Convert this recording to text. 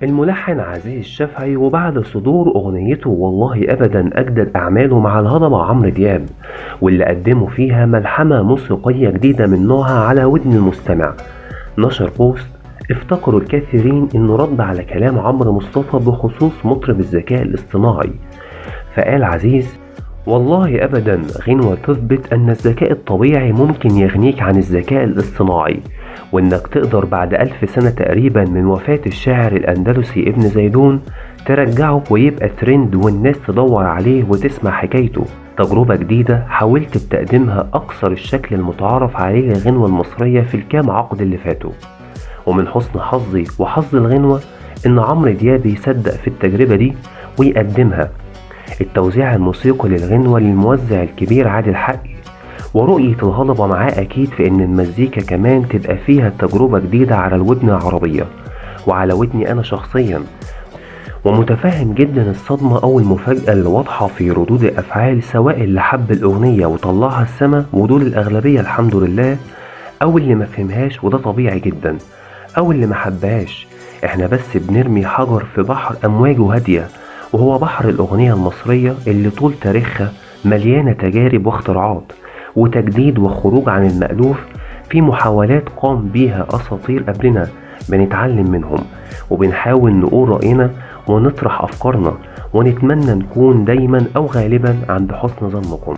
الملحن عزيز الشافعي، وبعد صدور أغنيته والله أبدا أجدد أعماله مع الهضبة عمرو دياب، واللي قدموا فيها ملحمة موسيقية جديدة من نوعها على ودن المستمع، نشر بوست افتكروا الكثيرين إنه رد على كلام عمرو مصطفى بخصوص مطرب الذكاء الاصطناعي. فقال عزيز: والله أبدا غنوة تثبت أن الذكاء الطبيعي ممكن يغنيك عن الذكاء الاصطناعي، وإنك تقدر بعد 1000 سنة تقريبا من وفاة الشاعر الأندلسي ابن زيدون ترجعه ويبقى ترند والناس تدور عليه وتسمع حكايته. تجربة جديدة حاولت بتقديمها أكثر الشكل المتعارف عليه للغنوة المصرية في الكام عقد اللي فاتوا، ومن حسن حظي وحظ الغنوة إن عمرو دياب يصدق في التجربة دي ويقدمها. التوزيع الموسيقي للغنوة للموزع الكبير عادل حقي، ورؤية الهضبة معاه أكيد في إن المزيكا كمان تبقى فيها تجربة جديدة على الودن العربية وعلى ودني أنا شخصيا. ومتفهم جدا الصدمة أو المفاجأة اللي واضحة في ردود الأفعال، سواء اللي حب الأغنية وطلعها السما ودول الأغلبية الحمد لله، أو اللي مفهمهاش وده طبيعي جدا، أو اللي محبهاش. احنا بس بنرمي حجر في بحر أمواجه هادية، وهو بحر الأغنية المصرية اللي طول تاريخها مليانة تجارب واختراعات وتجديد وخروج عن المألوف في محاولات قام بيها أساطير قبلنا، بنتعلم منهم وبنحاول نقول رأينا ونطرح أفكارنا، ونتمنى نكون دايما أو غالبا عند حسن ظنكم.